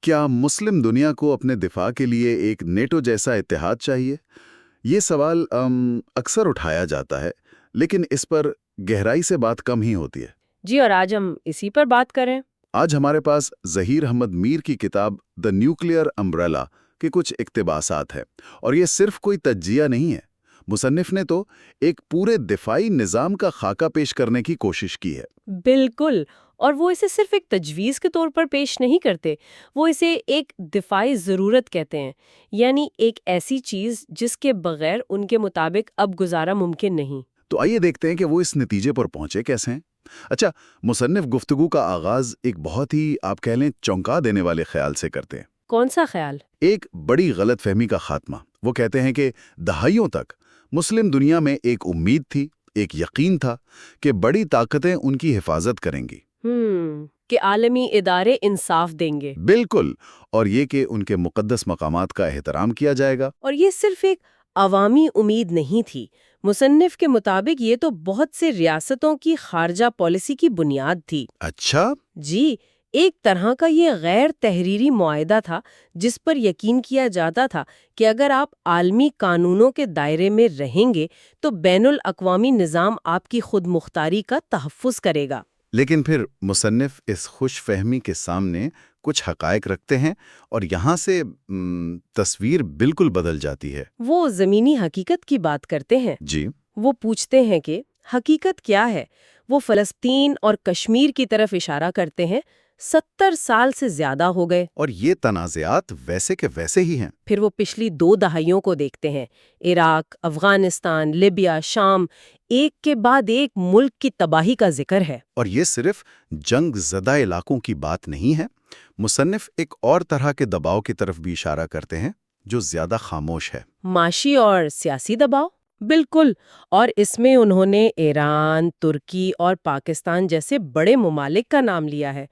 کیا مسلم دنیا کو اپنے دفاع کے لیے ایک نیٹو جیسا اتحاد چاہیے؟ یہ سوال اکثر اٹھایا جاتا ہے، لیکن اس پر گہرائی سے بات کم ہی ہوتی ہے۔ جی، اور آج ہم اسی پر بات کریں۔ آج ہمارے پاس ظہیر احمد میر کی کتاب دی نیوکلیئر امبریلا کے کچھ اقتباسات ہیں، اور یہ صرف کوئی تجزیہ نہیں ہے۔ مصنف نے تو ایک پورے دفاعی نظام کا خاکہ پیش کرنے کی کوشش کی ہے۔ بالکل، اور وہ اسے صرف ایک تجویز کے طور پر پیش نہیں کرتے، وہ اسے ایک دفاعی ضرورت کہتے ہیں، یعنی ایک ایسی چیز جس کے بغیر ان کے مطابق اب گزارا ممکن نہیں۔ تو آئیے دیکھتے ہیں کہ وہ اس نتیجے پر پہنچے کیسے ہیں۔ اچھا، مصنف گفتگو کا آغاز ایک بہت ہی آپ کہہ لیں چونکا دینے والے خیال سے کرتے ہیں۔ کون سا خیال؟ ایک بڑی غلط فہمی کا خاتمہ۔ وہ کہتے ہیں کہ دہائیوں تک مسلم دنیا میں ایک امید تھی، ایک یقین تھا کہ بڑی طاقتیں ان کی حفاظت کریں گی۔ کہ عالمی ادارے انصاف دیں گے۔ بالکل، اور یہ کہ ان کے مقدس مقامات کا احترام کیا جائے گا۔ اور یہ صرف ایک عوامی امید نہیں تھی، مصنف کے مطابق یہ تو بہت سے ریاستوں کی خارجہ پالیسی کی بنیاد تھی۔ اچھا؟ جی، ایک طرح کا یہ غیر تحریری معاہدہ تھا جس پر یقین کیا جاتا تھا کہ اگر آپ عالمی قانونوں کے دائرے میں رہیں گے تو بین الاقوامی نظام آپ کی خود مختاری کا تحفظ کرے گا۔ لیکن پھر مصنف اس خوش فہمی کے سامنے کچھ حقائق رکھتے ہیں، اور یہاں سے تصویر بالکل بدل جاتی ہے۔ وہ زمینی حقیقت کی بات کرتے ہیں۔ جی۔ وہ پوچھتے ہیں کہ حقیقت کیا ہے؟ وہ فلسطین اور کشمیر کی طرف اشارہ کرتے ہیں۔ 70 سال سے زیادہ ہو گئے اور یہ تنازعات ویسے کے ویسے ہی ہیں۔ پھر وہ پچھلی 2 دہائیوں کو دیکھتے ہیں۔ عراق، افغانستان، لیبیا، شام، ایک کے بعد ایک ملک کی تباہی کا ذکر ہے۔ اور یہ صرف جنگ زدہ علاقوں کی بات نہیں ہے۔ مصنف ایک اور طرح کے دباؤ کی طرف بھی اشارہ کرتے ہیں جو زیادہ خاموش ہے۔ معاشی اور سیاسی دباؤ؟ بالکل، اور اس میں انہوں نے ایران، ترکی اور پاکستان جیسے بڑے ممالک کا نام لیا ہے۔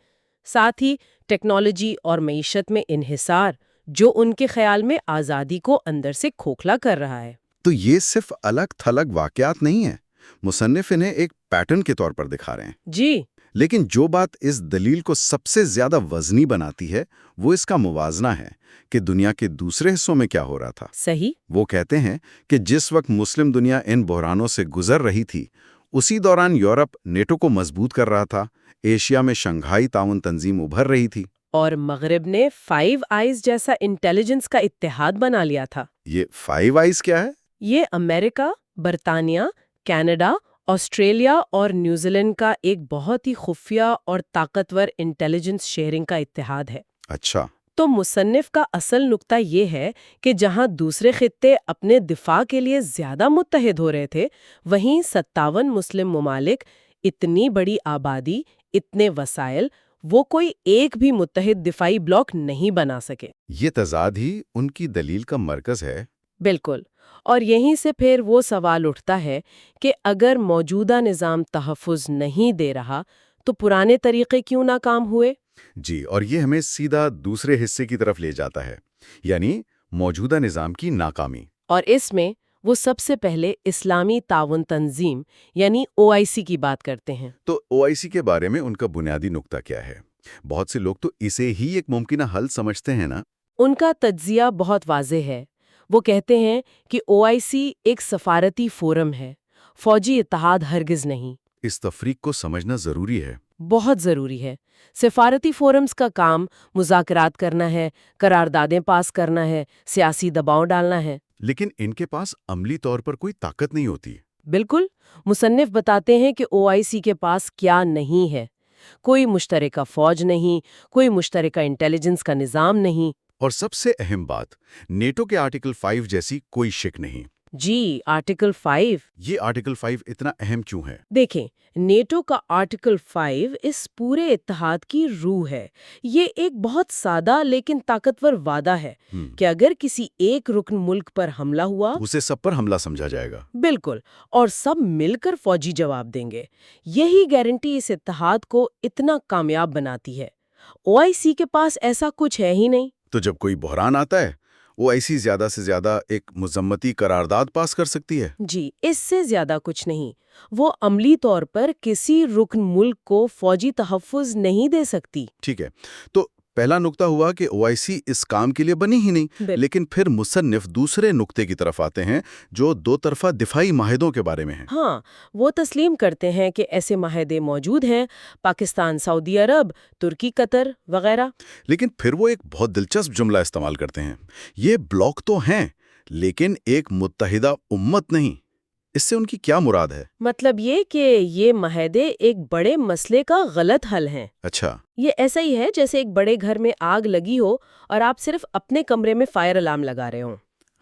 ساتھ ہی ٹیکنالوجی اور معیشت میں انحصار، جو ان کے خیال میں آزادی کو اندر سے کھوکھلا کر رہا ہے۔ تو یہ صرف الگ تھلگ واقعات نہیں ہیں، مصنف انہیں ایک پیٹرن کے طور پر دکھا رہے ہیں۔ جی۔ لیکن جو بات اس دلیل کو سب سے زیادہ وزنی بناتی ہے وہ اس کا موازنہ ہے کہ دنیا کے دوسرے حصوں میں کیا ہو رہا تھا۔ صحیح۔ وہ کہتے ہیں کہ جس وقت مسلم دنیا ان بحرانوں سے گزر رہی تھی، اسی دوران یورپ نیٹو کو مضبوط کر رہا تھا، ایشیا میں شنگھائی تعاون تنظیم ابھر رہی تھی، اور مغرب نے 5 آئیز جیسا انٹیلیجنس کا اتحاد بنا لیا تھا۔ یہ 5 آئیز کیا ہے؟ یہ امریکہ، برطانیہ، کینیڈا، آسٹریلیا اور نیوزی لینڈ کا ایک بہت ہی خفیہ اور طاقتور انٹیلیجنس شیئرنگ کا اتحاد ہے۔ اچھا۔ تو مصنف کا اصل نقطہ یہ ہے کہ جہاں دوسرے خطے اپنے دفاع کے لیے زیادہ متحد ہو رہے تھے، وہیں 57 مسلم ممالک، اتنی بڑی آبادی، اتنے وسائل، وہ کوئی ایک بھی متحد دفاعی بلاک نہیں بنا سکے۔ یہ تضاد ہی ان کی دلیل کا مرکز ہے۔ بالکل، اور یہیں سے پھر وہ سوال اٹھتا ہے کہ اگر موجودہ نظام تحفظ نہیں دے رہا تو پرانے طریقے کیوں ناکام ہوئے؟ جی، اور یہ ہمیں سیدھا دوسرے حصے کی طرف لے جاتا ہے، یعنی موجودہ نظام کی ناکامی۔ اور اس میں وہ سب سے پہلے اسلامی تعاون تنظیم یعنی OIC کی بات کرتے ہیں۔ تو OIC کے بارے میں ان کا بنیادی نقطہ کیا ہے؟ بہت سے لوگ تو اسے ہی ایک ممکنہ حل سمجھتے ہیں نا؟ ان کا تجزیہ بہت واضح ہے۔ وہ کہتے ہیں کہ OIC ایک سفارتی فورم ہے، فوجی اتحاد ہرگز نہیں۔ اس تفریق کو سمجھنا ضروری ہے۔ بہت ضروری ہے۔ سفارتی فورمز کا کام مذاکرات کرنا ہے، قراردادیں پاس کرنا ہے، سیاسی دباؤ ڈالنا ہے۔ لیکن ان کے پاس عملی طور پر کوئی طاقت نہیں ہوتی۔ بالکل، مصنف بتاتے ہیں کہ OIC کے پاس کیا نہیں ہے۔ کوئی مشترکہ فوج نہیں، کوئی مشترکہ انٹیلیجنس کا نظام نہیں، اور سب سے اہم بات، نیٹو کے آرٹیکل 5 جیسی کوئی شک نہیں۔ جی، آرٹیکل 5۔ یہ آرٹیکل 5 اتنا اہم کیوں ہے؟ دیکھیں، نیٹو کا آرٹیکل 5 اس پورے اتحاد کی روح ہے۔ یہ ایک بہت سادہ لیکن طاقتور وعدہ ہے کہ اگر کسی ایک رکن ملک پر حملہ ہوا، اسے سب پر حملہ سمجھا جائے گا۔ بالکل، اور سب مل کر فوجی جواب دیں گے۔ یہی گارنٹی اس اتحاد کو اتنا کامیاب بناتی ہے۔ OIC کے پاس ایسا کچھ ہے ہی نہیں۔ تو جب کوئی بحران آتا ہے، OIC زیادہ سے زیادہ ایک مذمتی قرارداد پاس کر سکتی ہے۔ جی، اس سے زیادہ کچھ نہیں۔ وہ عملی طور پر کسی رکن ملک کو فوجی تحفظ نہیں دے سکتی۔ ٹھیک ہے، تو پہلا نقطہ ہوا کہ OIC اس کام کے لیے بنی ہی نہیں، بالکل۔ لیکن پھر مصنف دوسرے نقطے کی طرف آتے ہیں جو دو طرفہ دفاعی معاہدوں کے بارے میں ہیں۔ ہاں، وہ تسلیم کرتے ہیں کہ ایسے معاہدے موجود ہیں، پاکستان، سعودی عرب، ترکی، قطر وغیرہ۔ لیکن پھر وہ ایک بہت دلچسپ جملہ استعمال کرتے ہیں، یہ بلاک تو ہیں لیکن ایک متحدہ امت نہیں۔ اس سے ان کی کیا مراد ہے؟ مطلب یہ کہ یہ معاہدے ایک بڑے مسئلے کا غلط حل ہیں۔ اچھا، یہ ایسا ہی ہے جیسے ایک بڑے گھر میں آگ لگی ہو اور آپ صرف اپنے کمرے میں فائر الارم لگا رہے ہوں۔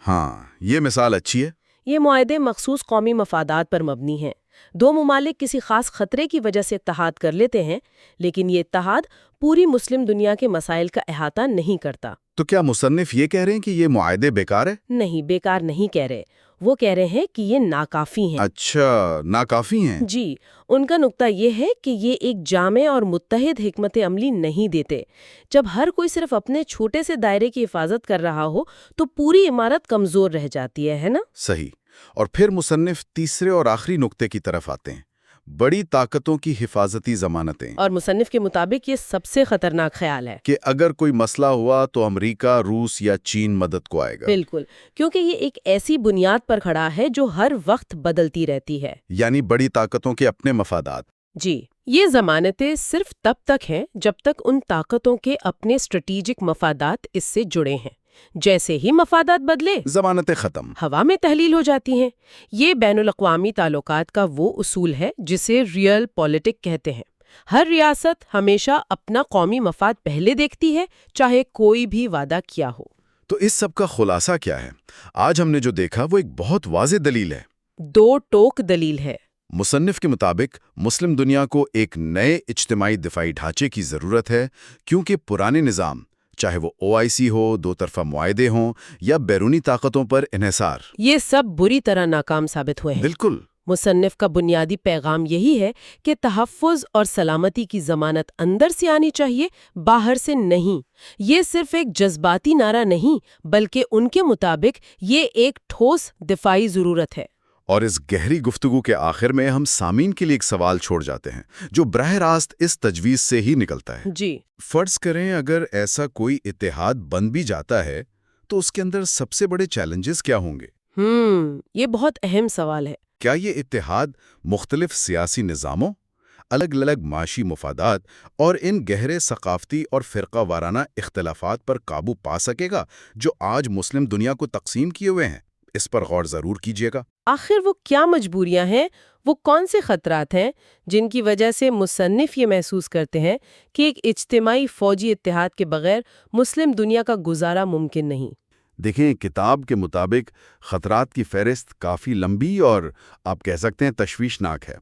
ہاں، یہ مثال اچھی ہے۔ یہ معاہدے مخصوص قومی مفادات پر مبنی ہیں۔ دو ممالک کسی خاص خطرے کی وجہ سے اتحاد کر لیتے ہیں، لیکن یہ اتحاد پوری مسلم دنیا کے مسائل کا احاطہ نہیں کرتا۔ تو کیا مصنف یہ کہہ رہے ہیں کہ یہ معاہدے بیکار ہے؟ نہیں، بیکار نہیں کہہ رہے، وہ کہہ رہے ہیں کہ یہ ناکافی ہیں۔ اچھا، ناکافی ہیں۔ جی، ان کا نقطہ یہ ہے کہ یہ ایک جامع اور متحد حکمت عملی نہیں دیتے۔ جب ہر کوئی صرف اپنے چھوٹے سے دائرے کی حفاظت کر رہا ہو تو پوری عمارت کمزور رہ جاتی ہے نا؟ صحیح۔ اور پھر مصنف تیسرے اور آخری نقطے کی طرف آتے ہیں، بڑی طاقتوں کی حفاظتی ضمانتیں، اور مصنف کے مطابق یہ سب سے خطرناک خیال ہے۔ کہ اگر کوئی مسئلہ ہوا تو امریکہ، روس یا چین مدد کو آئے گا۔ بالکل، کیونکہ یہ ایک ایسی بنیاد پر کھڑا ہے جو ہر وقت بدلتی رہتی ہے۔ یعنی بڑی طاقتوں کے اپنے مفادات۔ جی، یہ ضمانتیں صرف تب تک ہیں جب تک ان طاقتوں کے اپنے اسٹریٹجک مفادات اس سے جڑے ہیں۔ جیسے ہی مفادات بدلے، ضمانتیں ختم۔ ہوا میں تحلیل ہو جاتی ہیں۔ یہ بین الاقوامی تعلقات کا وہ اصول ہے جسے ریئل پولیٹک کہتے ہیں۔ ہر ریاست ہمیشہ اپنا قومی مفاد پہلے دیکھتی ہے، چاہے کوئی بھی وعدہ کیا ہو۔ تو اس سب کا خلاصہ کیا ہے؟ آج ہم نے جو دیکھا وہ ایک بہت واضح دلیل ہے، دو ٹوک دلیل ہے۔ مصنف کے مطابق مسلم دنیا کو ایک نئے اجتماعی دفاعی ڈھانچے کی ضرورت ہے، کیونکہ پرانے نظام، چاہے وہ OIC ہو، دو طرفہ معاہدے ہوں یا بیرونی طاقتوں پر انحصار، یہ سب بری طرح ناکام ثابت ہوئے ہیں۔ بالکل۔ مصنف کا بنیادی پیغام یہی ہے کہ تحفظ اور سلامتی کی ضمانت اندر سے آنی چاہیے، باہر سے نہیں۔ یہ صرف ایک جذباتی نعرہ نہیں، بلکہ ان کے مطابق یہ ایک ٹھوس دفاعی ضرورت ہے۔ اور اس گہری گفتگو کے آخر میں ہم سامعین کے لیے ایک سوال چھوڑ جاتے ہیں جو براہ راست اس تجویز سے ہی نکلتا ہے۔ جی، فرض کریں اگر ایسا کوئی اتحاد بن بھی جاتا ہے تو اس کے اندر سب سے بڑے چیلنجز کیا ہوں گے؟ یہ بہت اہم سوال ہے۔ کیا یہ اتحاد مختلف سیاسی نظاموں، الگ الگ معاشی مفادات اور ان گہرے ثقافتی اور فرقہ وارانہ اختلافات پر قابو پا سکے گا جو آج مسلم دنیا کو تقسیم کیے ہوئے ہیں؟ اس پر غور ضرور کیجیے گا۔ آخر وہ کیا مجبوریاں ہیں، وہ کون سے خطرات ہیں جن کی وجہ سے مصنف یہ محسوس کرتے ہیں کہ ایک اجتماعی فوجی اتحاد کے بغیر مسلم دنیا کا گزارا ممکن نہیں؟ دیکھیں، کتاب کے مطابق خطرات کی فہرست کافی لمبی اور آپ کہہ سکتے ہیں تشویشناک ہے۔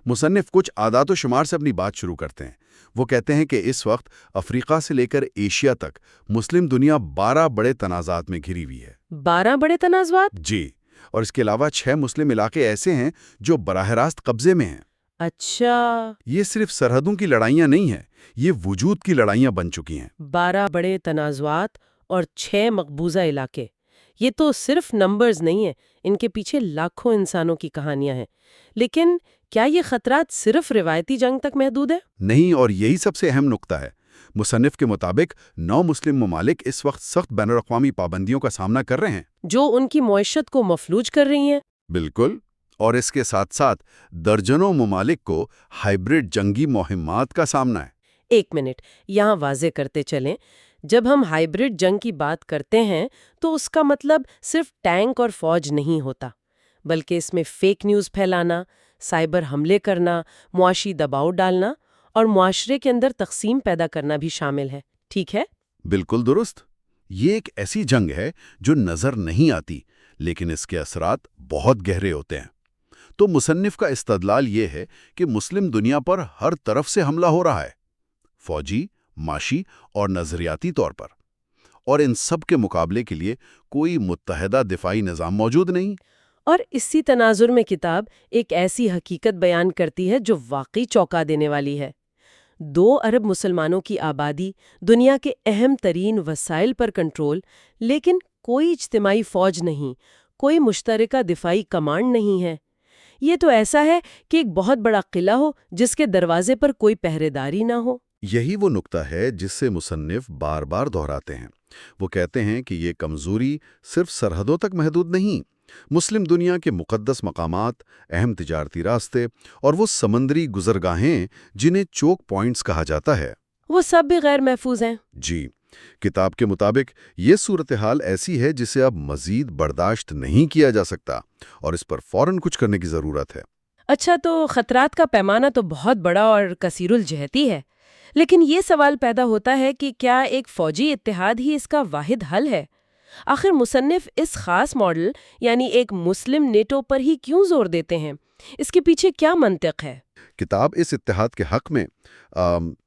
مصنف کچھ اعداد و شمار سے اپنی بات شروع کرتے ہیں۔ وہ کہتے ہیں کہ اس وقت افریقہ سے لے کر ایشیا تک مسلم دنیا 12 بڑے تنازعات میں گھری ہوئی ہے۔ 12 بڑے تنازعات؟ جی، اور اس کے علاوہ 6 مسلم علاقے ایسے ہیں جو براہ راست قبضے میں ہیں۔ اچھا، یہ صرف سرحدوں کی لڑائیاں نہیں ہیں، یہ وجود کی لڑائیاں بن چکی ہیں۔ 12 بڑے تنازعات اور 6 مقبوضہ علاقے، یہ تو صرف نمبرز نہیں ہیں، ان کے پیچھے لاکھوں انسانوں کی کہانیاں ہیں۔ لیکن کیا یہ خطرات صرف روایتی جنگ تک محدود ہے؟ نہیں، اور یہی سب سے اہم نقطہ ہے۔ مصنف کے مطابق 9 مسلم ممالک اس وقت سخت بین الاقوامی پابندیوں کا سامنا کر رہے ہیں جو ان کی معیشت کو مفلوج کر رہی ہیں۔ بالکل، اور اس کے ساتھ ساتھ درجنوں ممالک کو ہائبرڈ جنگی مہمات کا سامنا ہے۔ ایک منٹ یہاں واضح کرتے چلیں، جب ہم ہائبرڈ جنگ کی بات کرتے ہیں تو اس کا مطلب صرف ٹینک اور فوج نہیں ہوتا، بلکہ اس میں فیک نیوز پھیلانا، سائبر حملے کرنا، معاشی دباؤ ڈالنا اور معاشرے کے اندر تقسیم پیدا کرنا بھی شامل ہے۔ ٹھیک ہے؟ بالکل درست۔ یہ ایک ایسی جنگ ہے جو نظر نہیں آتی، لیکن اس کے اثرات بہت گہرے ہوتے ہیں۔ تو مصنف کا استدلال یہ ہے کہ مسلم دنیا پر ہر طرف سے حملہ ہو رہا ہے، فوجی، معاشی اور نظریاتی طور پر، اور ان سب کے مقابلے کے لیے کوئی متحدہ دفاعی نظام موجود نہیں۔ اور اسی تناظر میں کتاب ایک ایسی حقیقت بیان کرتی ہے جو واقعی چونکا دینے والی ہے۔ 2 ارب مسلمانوں کی آبادی، دنیا کے اہم ترین وسائل پر کنٹرول، لیکن کوئی اجتماعی فوج نہیں، کوئی مشترکہ دفاعی کمانڈ نہیں ہے۔ یہ تو ایسا ہے کہ ایک بہت بڑا قلعہ ہو جس کے دروازے پر کوئی پہرے داری نہ ہو۔ یہی وہ نقطہ ہے جس سے مصنف بار بار دہراتے ہیں۔ وہ کہتے ہیں کہ یہ کمزوری صرف سرحدوں تک محدود نہیں، مسلم دنیا کے مقدس مقامات، اہم تجارتی راستے اور وہ سمندری گزرگاہیں جنہیں چوک پوائنٹس کہا جاتا ہے، وہ سب بھی غیر محفوظ ہیں؟ جی، کتاب کے مطابق یہ صورتحال ایسی ہے جسے اب مزید برداشت نہیں کیا جا سکتا اور اس پر فوراً کچھ کرنے کی ضرورت ہے۔ اچھا، تو خطرات کا پیمانہ تو بہت بڑا اور کثیر الجہتی ہے، لیکن یہ سوال پیدا ہوتا ہے کہ کیا ایک فوجی اتحاد ہی اس کا واحد حل ہے؟ آخر مصنف اس خاص ماڈل یعنی ایک مسلم نیٹو پر ہی کیوں زور دیتے ہیں؟ اس کے پیچھے کیا منطق ہے؟ کتاب اس اتحاد کے حق میں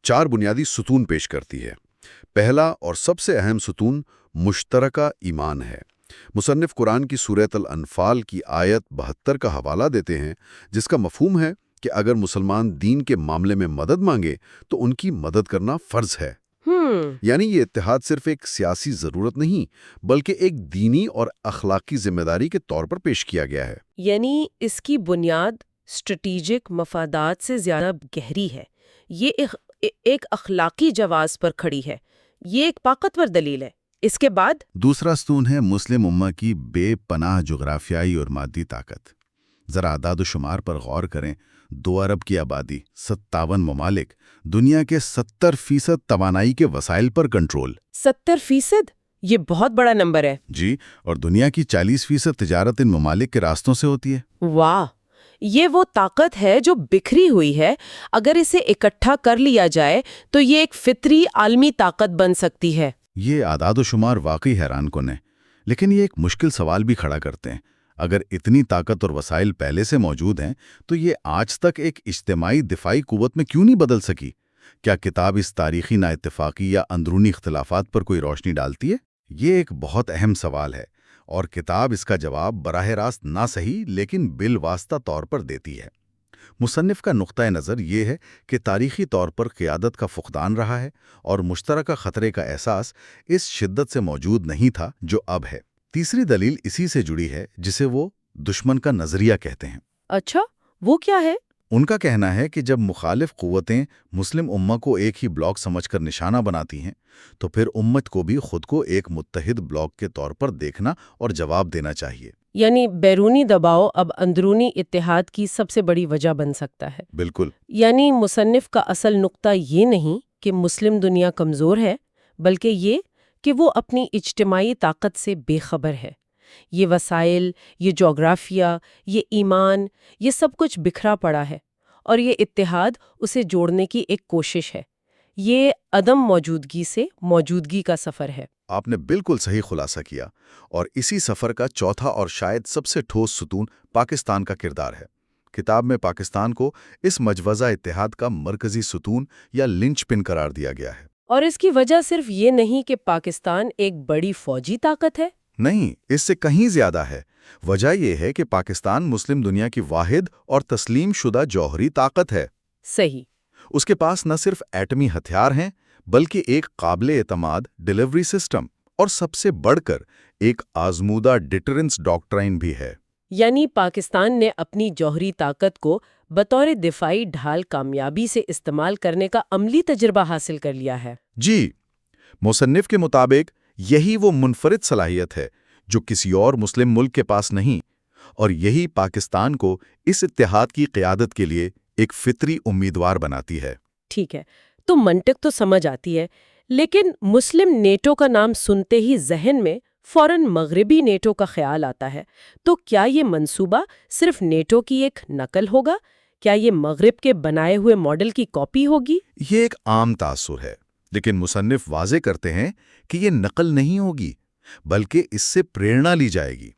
4 بنیادی ستون پیش کرتی ہے۔ پہلا اور سب سے اہم ستون مشترکہ ایمان ہے۔ مصنف قرآن کی سورۃ الانفال کی آیت 72 کا حوالہ دیتے ہیں، جس کا مفہوم ہے کہ اگر مسلمان دین کے معاملے میں مدد مانگے تو ان کی مدد کرنا فرض ہے۔ یعنی یہ اتحاد صرف ایک سیاسی ضرورت نہیں، بلکہ ایک دینی اور اخلاقی ذمہ داری کے طور پر پیش کیا گیا ہے۔ یعنی اس کی بنیاد اسٹریٹجک مفادات سے زیادہ گہری ہے، یہ ایک اخلاقی جواز پر کھڑی ہے، یہ ایک طاقتور دلیل ہے۔ اس کے بعد دوسرا ستون ہے مسلم امہ کی بے پناہ جغرافیائی اور مادی طاقت۔ ذرا اعداد و شمار پر غور کریں، 2 ارب کی آبادی، 57 ممالک، دنیا کے 70% توانائی کے وسائل پر کنٹرول۔ 70%؟ یہ بہت بڑا نمبر ہے۔ جی، اور دنیا کی 40% تجارت ان ممالک کے راستوں سے ہوتی ہے۔ واہ، یہ وہ طاقت ہے جو بکھری ہوئی ہے، اگر اسے اکٹھا کر لیا جائے تو یہ ایک فطری عالمی طاقت بن سکتی ہے۔ یہ اعداد و شمار واقعی حیران کن ہے، لیکن یہ ایک مشکل سوال بھی کھڑا کرتے ہیں۔ اگر اتنی طاقت اور وسائل پہلے سے موجود ہیں تو یہ آج تک ایک اجتماعی دفاعی قوت میں کیوں نہیں بدل سکی؟ کیا کتاب اس تاریخی نا اتفاقی یا اندرونی اختلافات پر کوئی روشنی ڈالتی ہے؟ یہ ایک بہت اہم سوال ہے، اور کتاب اس کا جواب براہ راست نہ صحیح لیکن بالواسطہ طور پر دیتی ہے۔ مصنف کا نقطہ نظر یہ ہے کہ تاریخی طور پر قیادت کا فقدان رہا ہے اور مشترکہ خطرے کا احساس اس شدت سے موجود نہیں تھا جو اب ہے۔ تیسری دلیل اسی سے جڑی ہے، جسے وہ دشمن کا نظریہ کہتے ہیں۔ اچھا، وہ کیا ہے؟ ان کا کہنا ہے کہ جب مخالف قوتیں مسلم امہ کو ایک ہی بلاک سمجھ کر نشانہ بناتی ہیں تو پھر امت کو بھی خود کو ایک متحد بلاک کے طور پر دیکھنا اور جواب دینا چاہیے۔ یعنی بیرونی دباؤ اب اندرونی اتحاد کی سب سے بڑی وجہ بن سکتا ہے۔ بالکل۔ یعنی مصنف کا اصل نقطہ یہ نہیں کہ مسلم دنیا کمزور ہے، بلکہ یہ کہ وہ اپنی اجتماعی طاقت سے بے خبر ہے۔ یہ وسائل، یہ جغرافیہ، یہ ایمان، یہ سب کچھ بکھرا پڑا ہے، اور یہ اتحاد اسے جوڑنے کی ایک کوشش ہے۔ یہ عدم موجودگی سے موجودگی کا سفر ہے۔ آپ نے بالکل صحیح خلاصہ کیا، اور اسی سفر کا چوتھا اور شاید سب سے ٹھوس ستون پاکستان کا کردار ہے۔ کتاب میں پاکستان کو اس مجوزہ اتحاد کا مرکزی ستون یا لنچ پن قرار دیا گیا ہے۔ اور اس کی وجہ صرف یہ نہیں کہ پاکستان ایک بڑی فوجی طاقت ہے۔ نہیں، اس سے کہیں زیادہ ہے۔ وجہ یہ ہے کہ پاکستان مسلم دنیا کی واحد اور تسلیم شدہ جوہری طاقت ہے۔ صحیح۔ اس کے پاس نہ صرف ایٹمی ہتھیار ہیں، بلکہ ایک قابل اعتماد ڈیلیوری سسٹم اور سب سے بڑھ کر ایک آزمودہ ڈیٹرنس ڈاکٹرائن بھی ہے۔ یعنی پاکستان نے اپنی جوہری طاقت کو بطور دفاعی ڈھال کامیابی سے استعمال کرنے کا عملی تجربہ حاصل کر لیا ہے۔ جی، مصنف کے مطابق یہی وہ منفرد صلاحیت ہے جو کسی اور مسلم ملک کے پاس نہیں، اور یہی پاکستان کو اس اتحاد کی قیادت کے لیے ایک فطری امیدوار بناتی ہے۔ ٹھیک ہے، تو منطق تو سمجھ آتی ہے، لیکن مسلم نیٹو کا نام سنتے ہی ذہن میں فوراً مغربی نیٹو کا خیال آتا ہے۔ تو کیا یہ منصوبہ صرف نیٹو کی ایک نقل ہوگا؟ کیا یہ مغرب کے بنائے ہوئے ماڈل کی کاپی ہوگی؟ یہ ایک عام تاثر ہے، لیکن مصنف واضح کرتے ہیں کہ یہ نقل نہیں ہوگی، بلکہ اس سے پریرنا لی جائے گی۔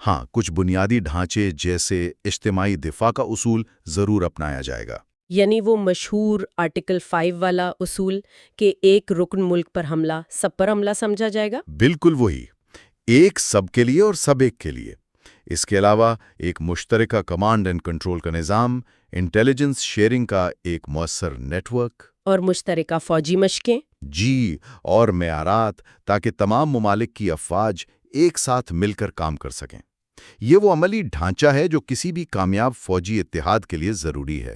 ہاں، کچھ بنیادی ڈھانچے جیسے اجتماعی دفاع کا اصول ضرور اپنایا جائے گا۔ یعنی وہ مشہور آرٹیکل 5 والا اصول کہ ایک رکن ملک پر حملہ سب پر حملہ سمجھا جائے گا؟ بالکل وہی، ایک سب کے لیے اور سب ایک کے لیے۔ اس کے علاوہ ایک مشترکہ کمانڈ اینڈ کنٹرول کا نظام، انٹیلیجنس شیئرنگ کا ایک مؤثر نیٹ ورک، اور مشترکہ فوجی مشقیں۔ جی، اور معیارات، تاکہ تمام ممالک کی افواج ایک ساتھ مل کر کام کر سکیں۔ یہ وہ عملی ڈھانچہ ہے جو کسی بھی کامیاب فوجی اتحاد کے لیے ضروری ہے،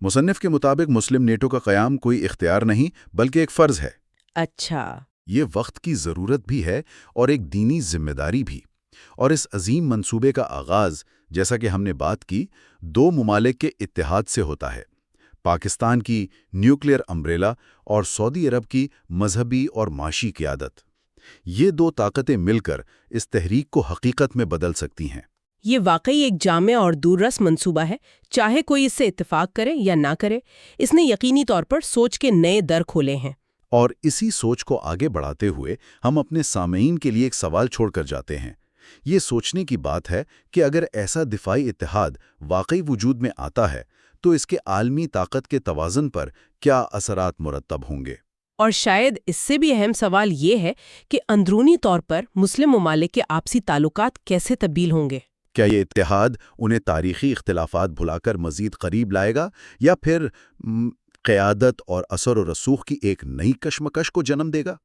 مصنف کے مطابق مسلم نیٹو کا قیام کوئی اختیار نہیں بلکہ ایک فرض ہے۔ اچھا، یہ وقت کی ضرورت بھی ہے اور ایک دینی ذمہ داری بھی۔ اور اس عظیم منصوبے کا آغاز، جیسا کہ ہم نے بات کی، دو ممالک کے اتحاد سے ہوتا ہے: پاکستان کی نیوکلیئر امبریلا اور سعودی عرب کی مذہبی اور معاشی قیادت۔ یہ دو طاقتیں مل کر اس تحریک کو حقیقت میں بدل سکتی ہیں۔ یہ واقعی ایک جامع اور دوررس منصوبہ ہے، چاہے کوئی اس سے اتفاق کرے یا نہ کرے۔ اس نے یقینی طور پر سوچ کے نئے در کھولے ہیں۔ اور اسی سوچ کو آگے بڑھاتے ہوئے ہم اپنے سامعین کے لیے ایک سوال چھوڑ کر جاتے ہیں۔ یہ سوچنے کی بات ہے کہ اگر ایسا دفاعی اتحاد واقعی وجود میں آتا ہے تو اس کے عالمی طاقت کے توازن پر کیا اثرات مرتب ہوں گے؟ اور شاید اس سے بھی اہم سوال یہ ہے کہ اندرونی طور پر مسلم ممالک کے آپسی تعلقات کیسے تبدیل ہوں گے؟ کیا یہ اتحاد انہیں تاریخی اختلافات بھلا کر مزید قریب لائے گا یا پھر قیادت اور اثر و رسوخ کی ایک نئی کشمکش کو جنم دے گا؟